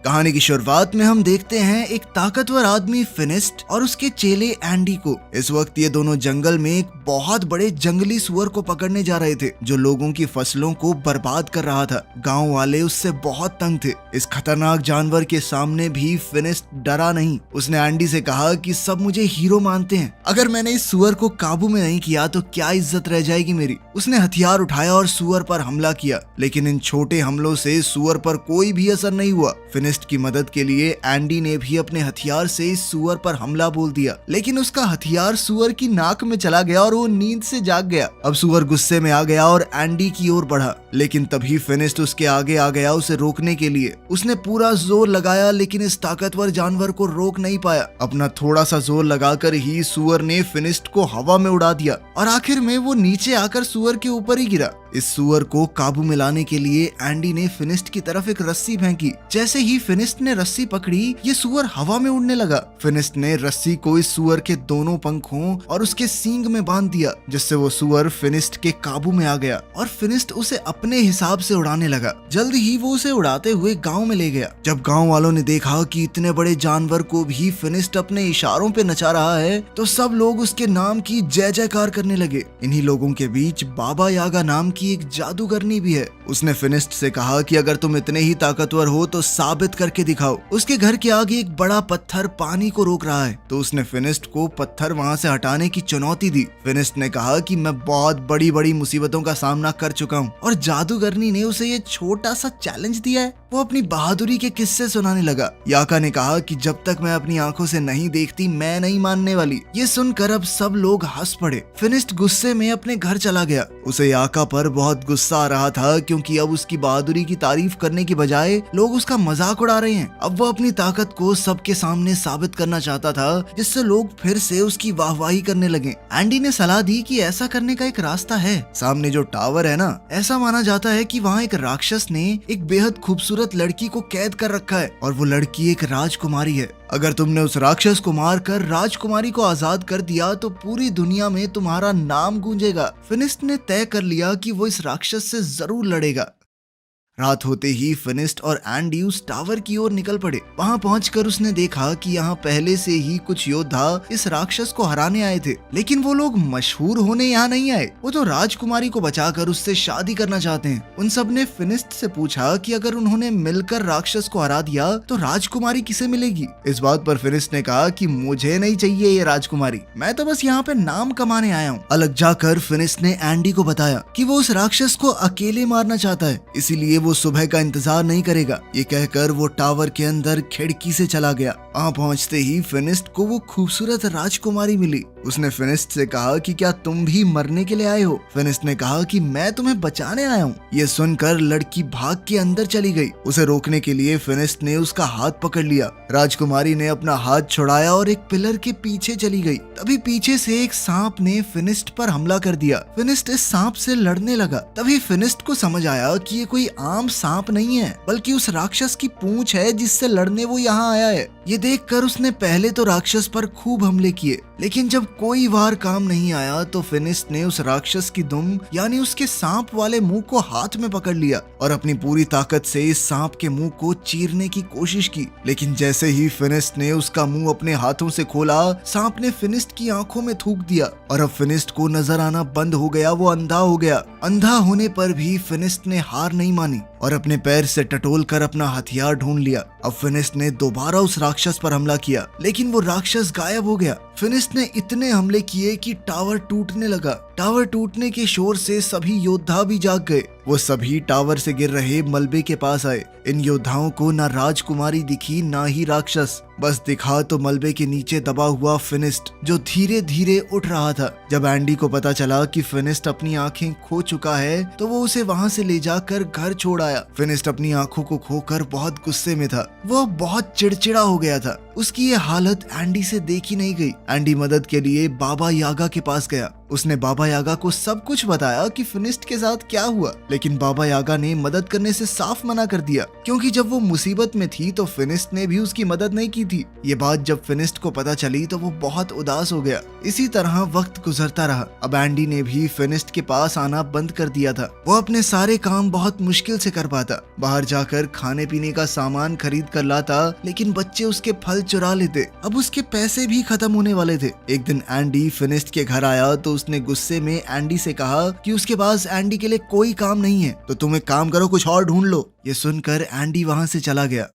कहानी की शुरुआत में हम देखते हैं एक ताकतवर आदमी फिनिस्ट और उसके चेले एंडी को। इस वक्त ये दोनों जंगल में एक बहुत बड़े जंगली सुअर को पकड़ने जा रहे थे जो लोगों की फसलों को बर्बाद कर रहा था। गांव वाले उससे बहुत तंग थे। इस खतरनाक जानवर के सामने भी फिनिस्ट डरा नहीं। उसने एंडी से कहा कि सब मुझे हीरो मानते हैं, अगर मैंने इस सुअर को काबू में नहीं किया तो क्या इज्जत रह जाएगी मेरी। उसने हथियार उठाया और सुअर पर हमला किया, लेकिन इन छोटे हमलों से सुअर पर कोई भी असर नहीं हुआ। फिनिस्ट की मदद के लिए एंडी ने भी अपने हथियार से इस सुअर पर हमला बोल दिया, लेकिन उसका हथियार सुअर की नाक में चला गया और वो नींद से जाग गया। अब सुअर गुस्से में आ गया और एंडी की ओर बढ़ा, लेकिन तभी फिनिस्ट उसके आगे आ गया उसे रोकने के लिए। उसने पूरा जोर लगाया, लेकिन इस ताकतवर जानवर को रोक नहीं पाया। अपना थोड़ा सा जोर लगाकर ही सुअर ने फिनिस्ट को हवा में उड़ा दिया और आखिर में वो नीचे आकर सुअर के ऊपर ही गिरा। इस सुअर को काबू में लाने के लिए एंडी ने फिनिस्ट की तरफ एक रस्सी फेंकी। जैसे ही फिनिस्ट ने रस्सी पकड़ी, ये सुअर हवा में उड़ने लगा। फिनिस्ट ने रस्सी को इस सुअर के दोनों पंखों और उसके सींग में बांध दिया, जिससे वो सुअर फिनिस्ट के काबू में आ गया और फिनिस्ट उसे अपने हिसाब से उड़ाने लगा। जल्द ही वो उसे उड़ाते हुए गांव में ले गया। जब गांव वालों ने देखा कि इतने बड़े जानवर को भी फिनिस्ट अपने इशारों पे नचा रहा है, तो सब लोग उसके नाम की जय जयकार करने लगे। इन्हीं लोगों के बीच बाबा यागा नाम की एक जादूगरनी भी है। उसने फिनिस्ट से कहा कि अगर तुम इतने ही ताकतवर हो तो साबित करके दिखाओ। उसके घर के आगे एक बड़ा पत्थर पानी को रोक रहा है, तो उसने फिनिस्ट को पत्थर वहां से हटाने की चुनौती दी। फिनिस्ट ने कहा कि मैं बहुत बड़ी बड़ी मुसीबतों का सामना कर चुका हूँ और जादूगरनी ने उसे ये छोटा सा चैलेंज दिया है। वो अपनी बहादुरी के किस्से सुनाने लगा। याका ने कहा कि जब तक मैं अपनी आंखों से नहीं देखती मैं नहीं मानने वाली। ये सुनकर अब सब लोग हंस पड़े। फिनिस्ट गुस्से में अपने घर चला गया। उसे याका पर बहुत गुस्सा आ रहा था, क्योंकि अब उसकी बहादुरी की तारीफ करने की बजाय लोग उसका मजाक उड़ा रहे हैं। अब वो अपनी ताकत को सबके सामने साबित करना चाहता था, जिससे लोग फिर से उसकी वाहवाही करने लगे। एंडी ने सलाह दी कि ऐसा करने का एक रास्ता है। सामने जो टावर है ना, ऐसा माना जाता है कि वहाँ एक राक्षस ने एक बेहद खूबसूरत लड़की को कैद कर रखा है और वो लड़की एक राजकुमारी है। अगर तुमने उस राक्षस को मारकर राजकुमारी को आजाद कर दिया तो पूरी दुनिया में तुम्हारा नाम गूंजेगा। फिनिस्ट ने तय कर लिया कि वो इस राक्षस से जरूर लड़ेगा। रात होते ही फिनिस्ट और एंडी उस टावर की ओर निकल पड़े। वहां पहुंचकर उसने देखा कि यहाँ पहले से ही कुछ योद्धा इस राक्षस को हराने आए थे, लेकिन वो लोग मशहूर होने यहाँ नहीं आए। वो तो राजकुमारी को बचाकर उससे शादी करना चाहते हैं। उन सब ने फिनिस्ट से पूछा कि अगर उन्होंने मिलकर राक्षस को हरा दिया तो राजकुमारी किसे मिलेगी। इस बात पर फिनिस्ट ने कहा कि मुझे नहीं चाहिए ये राजकुमारी, मैं तो बस यहाँ पे नाम कमाने आया हूँ। अलग जाकर फिनिस्ट ने एंडी को बताया कि वो उस राक्षस को अकेले मारना चाहता है, इसीलिए वो सुबह का इंतजार नहीं करेगा। ये कहकर वो टावर के अंदर खिड़की से चला गया। वहाँ पहुँचते ही फिनिस्ट को वो खूबसूरत राजकुमारी मिली। उसने फिनिस्ट से कहा कि क्या तुम भी मरने के लिए आए हो। फिनिस्ट ने कहा कि मैं तुम्हें बचाने आया हूँ। ये सुनकर लड़की भाग के अंदर चली गई। उसे रोकने के लिए फिनिस्ट ने उसका हाथ पकड़ लिया। राजकुमारी ने अपना हाथ छुड़ाया और एक पिलर के पीछे चली गई। तभी पीछे से एक सांप ने फिनिस्ट पर हमला कर दिया। फिनिस्ट इस सांप से लड़ने लगा। तभी फिनिस्ट को समझ आया कि ये कोई आम सांप नहीं है, बल्कि उस राक्षस की पूंछ है जिससे लड़ने वो यहाँ आया है। ये देखकर उसने पहले तो राक्षस पर खूब हमले किए, लेकिन जब कोई वार काम नहीं आया तो फिनिस्ट ने उस राक्षस की दुम यानी उसके सांप वाले मुंह को हाथ में पकड़ लिया और अपनी पूरी ताकत से इस सांप के मुंह को चीरने की कोशिश की। लेकिन जैसे ही फिनिस्ट ने उसका मुंह अपने हाथों से खोला, सांप ने फिनिस्ट की आंखों में थूक दिया और अब फिनिस्ट को नजर आना बंद हो गया। वो अंधा हो गया। अंधा होने पर भी फिनिस्ट ने हार नहीं मानी और अपने पैर से टटोल कर अपना हथियार ढूंढ लिया। अब फिनिस्ट ने दोबारा उस राक्षस पर हमला किया, लेकिन वो राक्षस गायब हो गया। फिनिस्ट ने इतने हमले किए कि टावर टूटने लगा। टावर टूटने के शोर से सभी योद्धा भी जाग गए। वो सभी टावर से गिर रहे मलबे के पास आए। इन योद्धाओं को ना राजकुमारी दिखी ना ही राक्षस, बस दिखा तो मलबे के नीचे दबा हुआ फिनिस्ट, जो धीरे धीरे उठ रहा था। जब एंडी को पता चला कि फिनिस्ट अपनी आंखें खो चुका है तो वो उसे वहां से ले जाकर घर छोड़ आया। फिनिस्ट अपनी आंखों को खोकर बहुत गुस्से में था। वो बहुत चिड़चिड़ा हो गया था। उसकी ये हालत एंडी से देखी नहीं गई। एंडी मदद के लिए बाबा यागा के पास गया। उसने बाबा यागा को सब कुछ बताया कि फिनिस्ट के साथ क्या हुआ, लेकिन बाबा यागा ने मदद करने से साफ मना कर दिया, क्योंकि जब वो मुसीबत में थी तो फिनिस्ट ने भी उसकी मदद नहीं की थी। ये बात जब फिनिस्ट को पता चली तो वो बहुत उदास हो गया। इसी तरह वक्त गुजरता रहा। अब एंडी ने भी फिनिस्ट के पास आना बंद कर दिया था। वो अपने सारे काम बहुत मुश्किल से कर पाता, बाहर जाकर खाने पीने का सामान खरीद कर लाता, लेकिन बच्चे उसके फल चुरा लेते। अब उसके पैसे भी खत्म होने वाले थे। एक दिन एंडी फिनिस्ट के घर आया तो उसने गुस्से में एंडी से कहा कि उसके पास एंडी के लिए कोई काम नहीं है, तो तुम एक काम करो, कुछ और ढूंढ लो। ये सुनकर एंडी वहां से चला गया।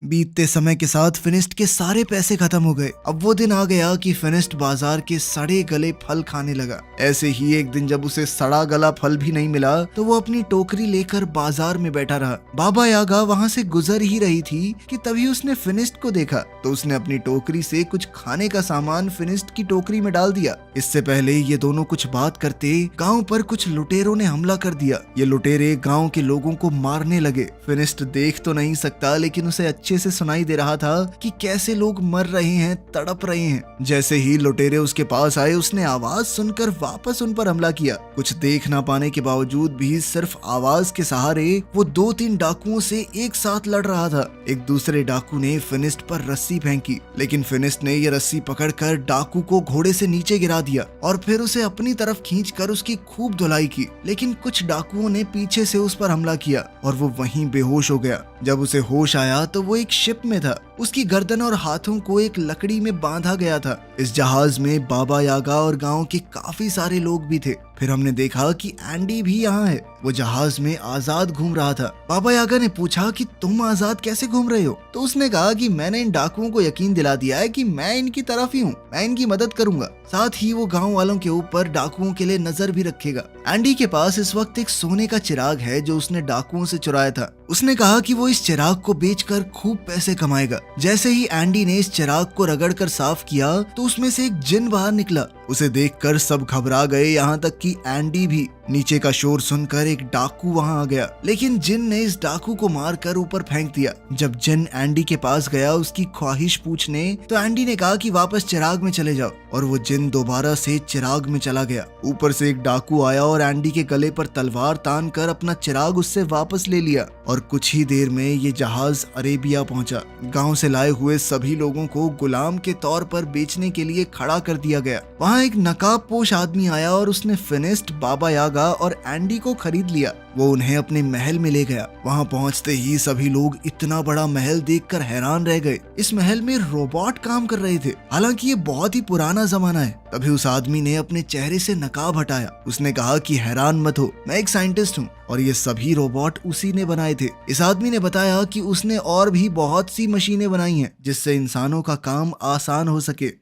बीतते समय के साथ फिनिस्ट के सारे पैसे खत्म हो गए। अब वो दिन आ गया कि फिनिस्ट बाजार के सड़े गले फल खाने लगा। ऐसे ही एक दिन जब उसे सड़ा गला फल भी नहीं मिला तो वो अपनी टोकरी लेकर बाजार में बैठा रहा। बाबा यागा वहां से गुजर ही रही थी कि तभी उसने फिनिस्ट को देखा, तो उसने अपनी टोकरी से कुछ खाने का सामान फिनिस्ट की टोकरी में डाल दिया। इससे पहले ये दोनों कुछ बात करते गाँव पर कुछ लुटेरों ने हमला कर दिया। ये लुटेरे गाँव के लोगों को मारने लगे। फिनिस्ट देख तो नहीं सकता, लेकिन उसे अच्छे से सुनाई दे रहा था कि कैसे लोग मर रहे हैं, तड़प रहे हैं। जैसे ही लुटेरे उसके पास आए, उसने आवाज सुनकर वापस उन पर हमला किया। कुछ देख ना पाने के बावजूद भी सिर्फ आवाज के सहारे वो 2-3 डाकुओं से एक साथ लड़ रहा था। एक दूसरे डाकू ने फिनिस्ट पर रस्सी फेंकी, लेकिन फिनिस्ट ने ये रस्सी पकड़कर डाकू को घोड़े से नीचे गिरा दिया और फिर उसे अपनी तरफ खींचकर उसकी खूब धुलाई की। लेकिन कुछ डाकुओं ने पीछे से उस पर हमला किया और वो वहीं बेहोश हो गया। जब उसे होश आया तो वो एक शिप में था। उसकी गर्दन और हाथों को एक लकड़ी में बांधा गया था। इस जहाज में बाबा यागा और गांव के काफी सारे लोग भी थे। फिर हमने देखा कि एंडी भी यहाँ है। वो जहाज में आजाद घूम रहा था। बाबा यागा ने पूछा कि तुम आजाद कैसे घूम रहे हो? तो उसने कहा कि मैंने इन डाकुओं को यकीन दिला दिया है कि मैं इनकी तरफ ही हूँ, मैं इनकी मदद करूंगा। साथ ही वो गांव वालों के ऊपर डाकुओं के लिए नजर भी रखेगा। एंडी के पास इस वक्त एक सोने का चिराग है जो उसने डाकुओं से चुराया था। उसने कहा कि वो इस चिराग को बेचकर खूब पैसे कमाएगा। जैसे ही एंडी ने इस चिराग को रगड़कर साफ किया तो उसमें से एक जिन बाहर निकला। उसे देखकर सब घबरा गए, यहाँ तक कि एंडी भी। नीचे का शोर सुनकर एक डाकू वहां आ गया, लेकिन जिन ने इस डाकू को मारकर ऊपर फेंक दिया। जब जिन एंडी के पास गया उसकी ख्वाहिश पूछने, तो एंडी ने कहा कि वापस चिराग में चले जाओ, और वो जिन दोबारा से चिराग में चला गया। ऊपर से एक डाकू आया और एंडी के गले पर तलवार तान कर अपना चिराग उससे वापस ले लिया, और कुछ ही देर में ये जहाज अरेबिया पहुंचा। गांव से लाए हुए सभी लोगों को गुलाम के तौर पर बेचने के लिए खड़ा कर दिया गया। वहाँ एक नकाबपोश आदमी आया और उसने फिनिस्ट, बाबा यागा और एंडी को खरीद लिया। वो उन्हें अपने महल में ले गया। वहाँ पहुँचते ही सभी लोग इतना बड़ा महल देखकर हैरान रह गए। इस महल में रोबोट काम कर रहे थे, हालांकि ये बहुत ही पुराना जमाना है। तभी उस आदमी ने अपने चेहरे से नकाब हटाया। उसने कहा कि हैरान मत हो, मैं एक साइंटिस्ट हूँ और ये सभी रोबोट उसी ने बनाए थे। इस आदमी ने बताया कि उसने और भी बहुत सी मशीनें बनाई हैं जिससे इंसानों का काम आसान हो सके।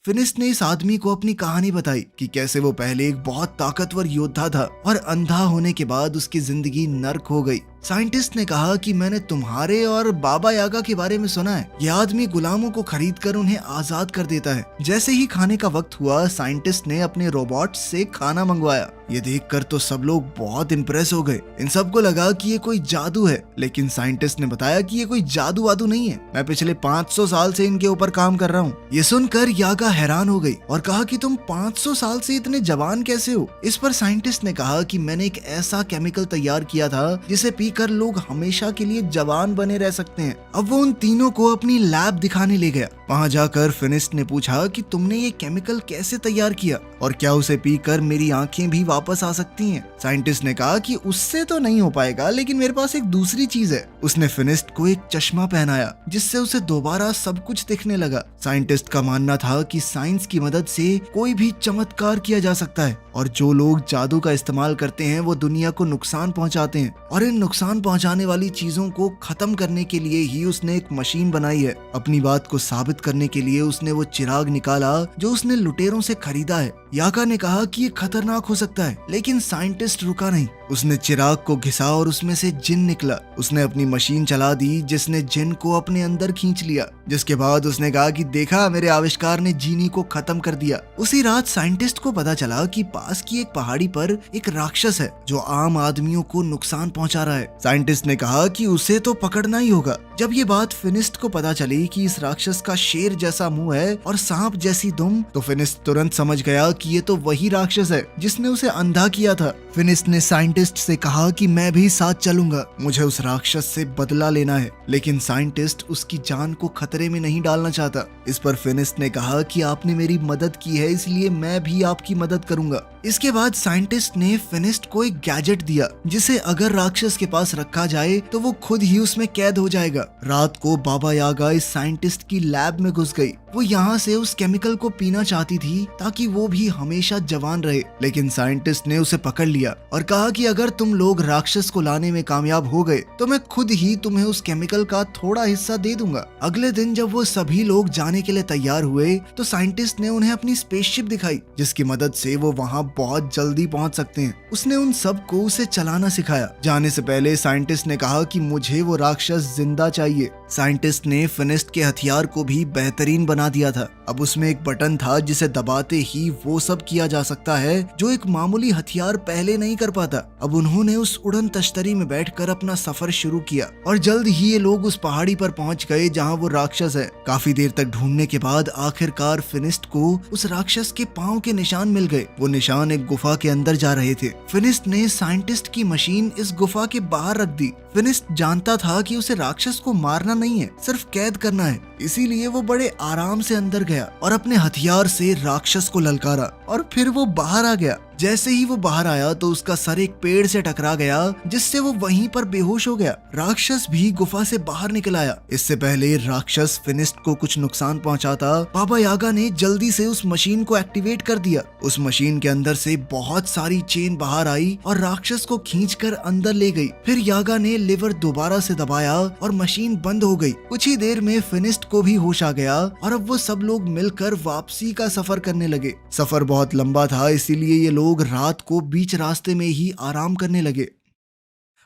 फिनिस्ट ने इस आदमी को अपनी कहानी बताई कि कैसे वो पहले एक बहुत ताकतवर योद्धा था और अंधा होने के बाद उसकी जिंदगी नर्क हो गई। साइंटिस्ट ने कहा कि मैंने तुम्हारे और बाबा यागा के बारे में सुना है। यह आदमी गुलामों को खरीदकर उन्हें आजाद कर देता है। जैसे ही खाने का वक्त हुआ, साइंटिस्ट ने अपने रोबोट से खाना मंगवाया। ये देखकर तो सब लोग बहुत इम्प्रेस हो गए। इन सबको लगा कि ये कोई जादू है, लेकिन साइंटिस्ट ने बताया कि ये कोई जादू वादू नहीं है, मैं पिछले 500 साल से इनके ऊपर काम कर रहा हूँ। ये सुनकर यागा हैरान हो गई और कहा कि तुम 500 साल से इतने जवान कैसे हो? इस पर साइंटिस्ट ने कहा कि मैंने एक ऐसा केमिकल तैयार किया था जिसे पीकर लोग हमेशा के लिए जवान बने रह सकते हैं। अब वो उन तीनों को अपनी लैब दिखाने ले गया। वहाँ जाकर फिनिस्ट ने पूछा कि तुमने ये केमिकल कैसे तैयार किया और क्या उसे पीकर मेरी आंखें भी वापस आ सकती हैं? साइंटिस्ट ने कहा कि उससे तो नहीं हो पाएगा, लेकिन मेरे पास एक दूसरी चीज है। उसने फिनिस्ट को एक चश्मा पहनाया जिससे उसे दोबारा सब कुछ दिखने लगा। साइंटिस्ट का मानना था कि साइंस की मदद से कोई भी चमत्कार किया जा सकता है और जो लोग जादू का इस्तेमाल करते हैं वो दुनिया को नुकसान पहुंचाते हैं, और इन नुकसान पहुंचाने वाली चीजों को खत्म करने के लिए ही उसने एक मशीन बनाई है। अपनी बात को साबित करने के लिए उसने वो चिराग निकाला जो उसने लुटेरों से खरीदा है। यागा ने कहा कि ये खतरनाक हो सकता है, लेकिन साइंटिस्ट रुका नहीं। उसने चिराग को घिसा और उसमें से जिन निकला। उसने अपनी मशीन चला दी जिसने जिन को अपने अंदर खींच लिया, जिसके बाद उसने कहा कि देखा, मेरे आविष्कार ने जीनी को खत्म कर दिया। उसी रात साइंटिस्ट को पता चला कि पास की एक पहाड़ी पर एक राक्षस है जो आम आदमियों को नुकसान पहुंचा रहा है। साइंटिस्ट ने कहा कि उसे तो पकड़ना ही होगा। जब ये बात फिनिस्ट को पता चली कि इस राक्षस का शेर जैसा मुंह है और सांप जैसी दुम, तो फिनिस्ट तुरंत समझ गया कि ये तो वही राक्षस है जिसने उसे अंधा किया था। फिनिस्ट ने साइंटिस्ट से कहा कि मैं भी साथ चलूंगा, मुझे उस राक्षस से बदला लेना है। लेकिन साइंटिस्ट उसकी जान को खतरे में नहीं डालना चाहता। इस पर फिनिस्ट ने कहा कि आपने मेरी मदद की है, इसलिए मैं भी आपकी मदद करूंगा। इसके बाद साइंटिस्ट ने फिनिस्ट को एक गैजेट दिया जिसे अगर राक्षस के पास रखा जाए तो वो खुद ही उसमें कैद हो जाएगा। रात को बाबा यागा इस साइंटिस्ट की लैब में घुस गई। वो यहाँ से उस केमिकल को पीना चाहती थी ताकि वो भी हमेशा जवान रहे, लेकिन साइंटिस्ट ने उसे पकड़ लिया और कहा कि अगर तुम लोग राक्षस को लाने में कामयाब हो गए तो मैं खुद ही तुम्हें उस केमिकल का थोड़ा हिस्सा दे दूंगा। अगले दिन जब वो सभी लोग जाने के लिए तैयार हुए तो साइंटिस्ट ने उन्हें अपनी स्पेसशिप दिखाई जिसकी मदद से वो वहाँ बहुत जल्दी पहुँच सकते हैं। उसने उन सबको उसे चलाना सिखाया। जाने से पहले साइंटिस्ट ने कहा कि मुझे वो राक्षस जिंदा चाहिए। साइंटिस्ट ने फिनिस्ट के हथियार को भी बेहतरीन बना दिया था। अब उसमें एक बटन था जिसे दबाते ही वो सब किया जा सकता है जो एक मामूली हथियार पहले नहीं कर पाता। अब उन्होंने उस उड़न तश्तरी में बैठकर अपना सफर शुरू किया और जल्द ही ये लोग उस पहाड़ी पर पहुंच गए जहां वो राक्षस है। काफी देर तक ढूंढने के बाद आखिरकार फिनिस्ट को उस राक्षस के पांव के निशान मिल गए। वो निशान एक गुफा के अंदर जा रहे थे। फिनिस्ट ने साइंटिस्ट की मशीन इस गुफा के बाहर रख दी। फिनिस्ट जानता था कि उसे राक्षस को मारना नहीं है, सिर्फ कैद करना है। इसीलिए वो बड़े आराम से अंदर गया और अपने हथियार से राक्षस को ललकारा और फिर वो बाहर आ गया। जैसे ही वो बाहर आया तो उसका सर एक पेड़ से टकरा गया जिससे वो वहीं पर बेहोश हो गया। राक्षस भी गुफा से बाहर निकल आया। इससे पहले राक्षस फिनिस्ट को कुछ नुकसान पहुंचाता, बाबा यागा ने जल्दी से उस मशीन को एक्टिवेट कर दिया। उस मशीन के अंदर से बहुत सारी चेन बाहर आई और राक्षस को खींचकर अंदर ले गई। फिर यागा ने लिवर दोबारा से दबाया और मशीन बंद हो गई। कुछ ही देर में फिनिस्ट को भी होश आ गया और अब वो सब लोग मिलकर वापसी का सफर करने लगे। सफर बहुत लंबा था, इसीलिए ये लोग रात को बीच रास्ते में ही आराम करने लगे।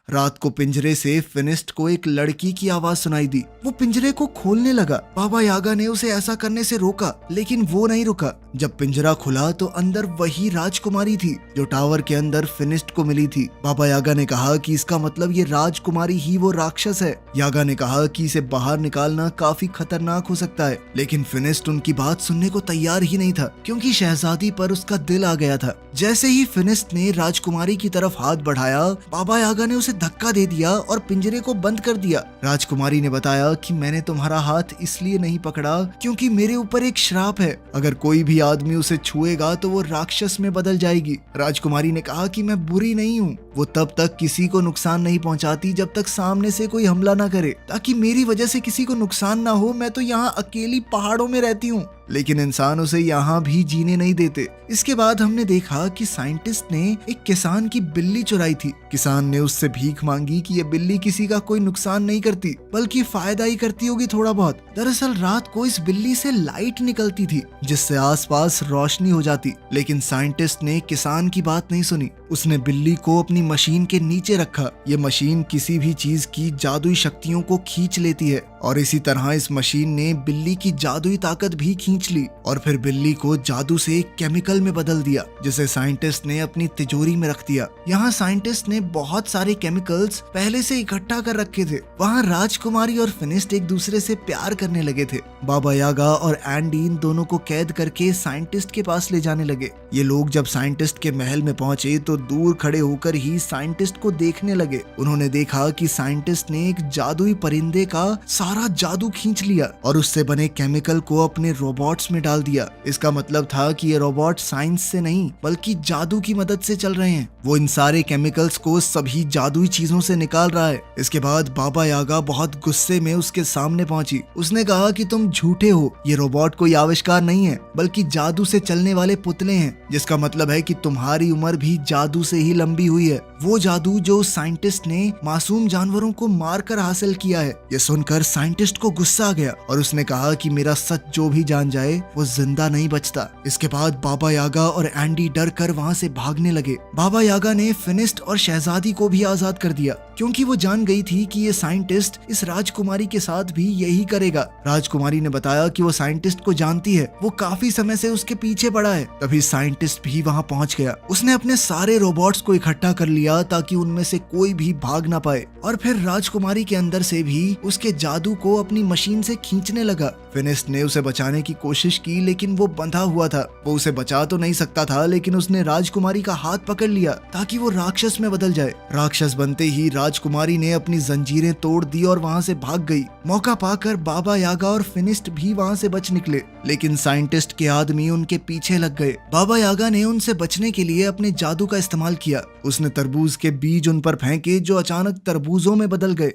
रात को पिंजरे से फिनिस्ट को एक लड़की की आवाज सुनाई दी। वो पिंजरे को खोलने लगा। बाबा यागा ने उसे ऐसा करने से रोका, लेकिन वो नहीं रुका। जब पिंजरा खुला तो अंदर वही राजकुमारी थी जो टावर के अंदर फिनिस्ट को मिली थी। बाबा यागा ने कहा कि इसका मतलब ये राजकुमारी ही वो राक्षस है। यागा ने कहा कि इसे बाहर निकालना काफी खतरनाक हो सकता है, लेकिन फिनिस्ट उनकी बात सुनने को तैयार ही नहीं था क्योंकि शहजादी पर उसका दिल आ गया था। जैसे ही फिनिस्ट ने राजकुमारी की तरफ हाथ बढ़ाया, बाबा यागा ने उसे धक्का दे दिया और पिंजरे को बंद कर दिया। राजकुमारी ने बताया कि मैंने तुम्हारा हाथ इसलिए नहीं पकड़ा क्योंकि मेरे ऊपर एक श्राप है। अगर कोई भी आदमी उसे छुएगा तो वो राक्षस में बदल जाएगी। राजकुमारी ने कहा कि मैं बुरी नहीं हूँ। वो तब तक किसी को नुकसान नहीं पहुँचाती जब तक सामने से कोई हमला ना करे, ताकि मेरी वजह से किसी को नुकसान ना हो। मैं तो यहाँ अकेली पहाड़ों में रहती हूँ, लेकिन इंसान उसे यहाँ भी जीने नहीं देते। इसके बाद हमने देखा कि साइंटिस्ट ने एक किसान की बिल्ली चुराई थी। किसान ने उससे भीख मांगी कि ये बिल्ली किसी का कोई नुकसान नहीं करती बल्कि फायदा ही करती होगी थोड़ा बहुत। दरअसल रात को इस बिल्ली से लाइट निकलती थी जिससे आसपास रोशनी हो जाती, लेकिन साइंटिस्ट ने किसान की बात नहीं सुनी। उसने बिल्ली को अपनी मशीन के नीचे रखा। ये मशीन किसी भी चीज की जादुई शक्तियों को खींच लेती है और इसी तरह इस मशीन ने बिल्ली की जादुई ताकत भी खींच ली और फिर बिल्ली को जादू से एक केमिकल में बदल दिया जिसे साइंटिस्ट ने अपनी तिजोरी में रख दिया। यहाँ साइंटिस्ट ने बहुत सारे केमिकल्स पहले से इकट्ठा कर रखे थे। वहाँ राजकुमारी और फिनिस्ट एक दूसरे से प्यार करने लगे थे। बाबा यागा और एंडी इन दोनों को कैद करके साइंटिस्ट के पास ले जाने लगे। ये लोग जब साइंटिस्ट के महल में पहुंचे तो दूर खड़े होकर ही साइंटिस्ट को देखने लगे। उन्होंने देखा कि साइंटिस्ट ने एक जादुई परिंदे का सारा जादू खींच लिया और उससे बने केमिकल को अपने रोबोट्स में डाल दिया। इसका मतलब था कि ये रोबोट साइंस से नहीं बल्कि जादू की मदद से चल रहे हैं। वो इन सारे केमिकल्स को सभी जादुई चीजों से निकाल रहा है। इसके बाद बाबा यागा बहुत गुस्से में उसके सामने पहुंची। उसने कहा कि तुम झूठे हो, ये रोबोट कोई आविष्कार नहीं है बल्कि जादू से चलने वाले पुतले हैं, जिसका मतलब है कि तुम्हारी उम्र भी जादू से ही लंबी हुई है। वो जादू जो साइंटिस्ट ने मासूम जानवरों को मारकर हासिल किया है। ये सुनकर साइंटिस्ट को गुस्सा आ गया और उसने कहा कि मेरा सच जो भी जान जाए वो जिंदा नहीं बचता। इसके बाद बाबा यागा और एंडी डर कर वहाँ से भागने लगे। बाबा यागा ने फिनिस्ट और शहजादी को भी आजाद कर दिया क्योंकि वो जान गई थी कि ये साइंटिस्ट इस राजकुमारी के साथ भी यही करेगा। राजकुमारी ने बताया कि वो साइंटिस्ट को जानती है, वो काफी समय से उसके पीछे पड़ा है। तभी साइंटिस्ट भी वहाँ पहुँच गया। उसने अपने सारे रोबोट्स को इकट्ठा कर लिया ताकि उनमें से कोई भी भाग ना पाए और फिर राजकुमारी के अंदर से भी उसके जादू को अपनी मशीन से खींचने लगा। फिनिस्ट ने उसे बचाने की कोशिश की लेकिन वो बंधा हुआ था। वो उसे बचा तो नहीं सकता था लेकिन उसने राजकुमारी का हाथ पकड़ लिया ताकि वो राक्षस में बदल जाए। राक्षस बनते ही राजकुमारी ने अपनी जंजीरें तोड़ दी और वहाँ से भाग गई। मौका पाकर बाबा यागा और फिनिस्ट भी वहाँ से बच निकले लेकिन साइंटिस्ट के आदमी उनके पीछे लग गए। बाबा यागा ने उनसे बचने के लिए अपने जादू का इस्तेमाल किया। उसने तरबूज के बीज उन पर फेंके जो अचानक तरबूजों में बदल गए।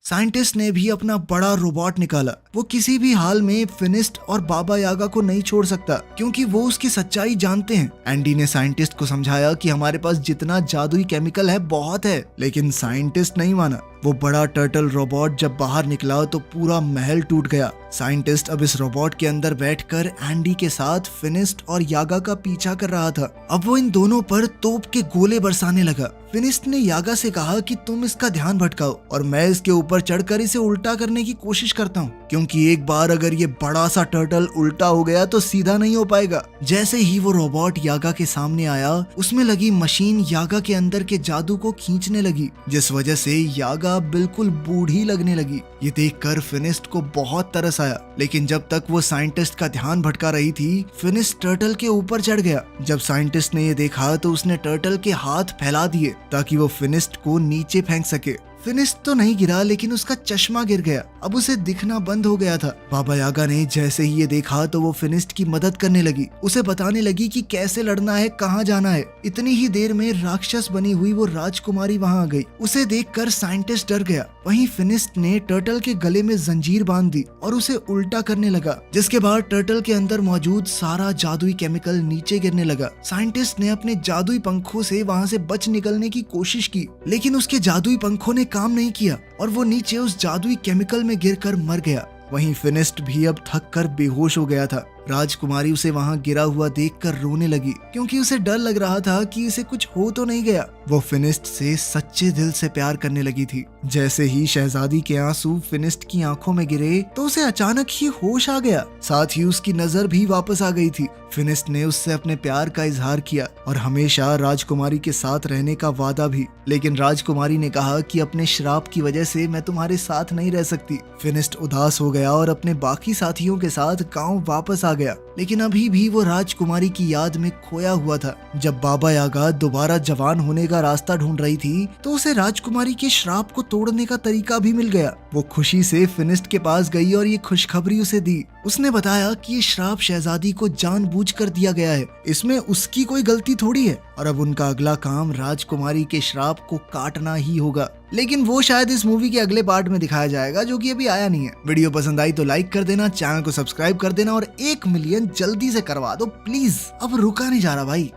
साइंटिस्ट ने भी अपना बड़ा रोबोट निकाला। वो किसी भी हाल में फिनिस्ट और बाबा यागा को नहीं छोड़ सकता क्योंकि वो उसकी सच्चाई जानते हैं। एंडी ने साइंटिस्ट को समझाया कि हमारे पास जितना जादुई केमिकल है बहुत है, लेकिन साइंटिस्ट नहीं माना। वो बड़ा टर्टल रोबोट जब बाहर निकला तो पूरा महल टूट गया। साइंटिस्ट अब इस रोबोट के अंदर बैठकर एंडी के साथ फिनिस्ट और यागा का पीछा कर रहा था। अब वो इन दोनों पर तोप के गोले बरसाने लगा। फिनिस्ट ने यागा से कहा कि तुम इसका ध्यान भटकाओ और मैं इसके ऊपर चढ़कर इसे उल्टा करने की कोशिश करता हूँ, क्योंकि एक बार अगर ये बड़ा सा टर्टल उल्टा हो गया तो सीधा नहीं हो पाएगा। जैसे ही वो रोबोट यागा के सामने आया, उसमें लगी मशीन यागा के अंदर के जादू को खींचने लगी, जिस वजह से यागा बिल्कुल बूढ़ी लगने लगी। ये देखकर फिनिस्ट को बहुत तरस आया, लेकिन जब तक वो साइंटिस्ट का ध्यान भटका रही थी, फिनिस्ट टर्टल के ऊपर चढ़ गया। जब साइंटिस्ट ने ये देखा तो उसने टर्टल के हाथ फैला दिए ताकि वो फिनिस्ट को नीचे फेंक सके। फिनिस्ट तो नहीं गिरा लेकिन उसका चश्मा गिर गया। अब उसे दिखना बंद हो गया था। बाबा यागा ने जैसे ही ये देखा तो वो फिनिस्ट की मदद करने लगी, उसे बताने लगी कि कैसे लड़ना है, कहाँ जाना है। इतनी ही देर में राक्षस बनी हुई वो राजकुमारी वहाँ आ गई। उसे देखकर साइंटिस्ट डर गया। वहीं फिनिस्ट ने टर्टल के गले में जंजीर बांध दी और उसे उल्टा करने लगा, जिसके बाद टर्टल के अंदर मौजूद सारा जादुई केमिकल नीचे गिरने लगा। साइंटिस्ट ने अपने जादुई पंखों से वहाँ से बच निकलने की कोशिश की, लेकिन उसके जादुई पंखों ने काम नहीं किया और वो नीचे उस जादुई केमिकल में गिरकर मर गया। वहीं फिनिस्ट भी अब थक कर बेहोश हो गया था। राजकुमारी उसे वहां गिरा हुआ देखकर रोने लगी क्योंकि उसे डर लग रहा था कि इसे कुछ हो तो नहीं गया। वो फिनिस्ट से सच्चे दिल से प्यार करने लगी थी। जैसे ही शहजादी के आंसू फिनिस्ट की आंखों में गिरे तो उसे अचानक ही होश आ गया, साथ ही उसकी नजर भी वापस आ गई थी। फिनिस्ट ने उससे अपने प्यार का इजहार किया और हमेशा राजकुमारी के साथ रहने का वादा भी, लेकिन राजकुमारी ने कहा कि अपने श्राप की वजह से मैं तुम्हारे साथ नहीं रह सकती। फिनिस्ट उदास हो गया और अपने बाकी साथियों के साथ गांव वापस आ गया, लेकिन अभी भी वो राजकुमारी की याद में खोया हुआ था। जब बाबा यागा दोबारा जवान होने का रास्ता ढूंढ रही थी तो उसे राजकुमारी के श्राप को तोड़ने का तरीका भी मिल गया। वो खुशी से फिनिस्ट के पास गई और ये खुशखबरी उसे दी। उसने बताया कि ये श्राप शहजादी को जानबूझकर दिया गया है, इसमें उसकी कोई गलती थोड़ी है और अब उनका अगला काम राजकुमारी के श्राप को काटना ही होगा। लेकिन वो शायद इस मूवी के अगले पार्ट में दिखाया जाएगा, जो कि अभी आया नहीं है। वीडियो पसंद आई तो लाइक कर देना, चैनल को सब्सक्राइब कर देना और 1 मिलियन जल्दी से करवा दो प्लीज। अब रुका नहीं जा रहा भाई।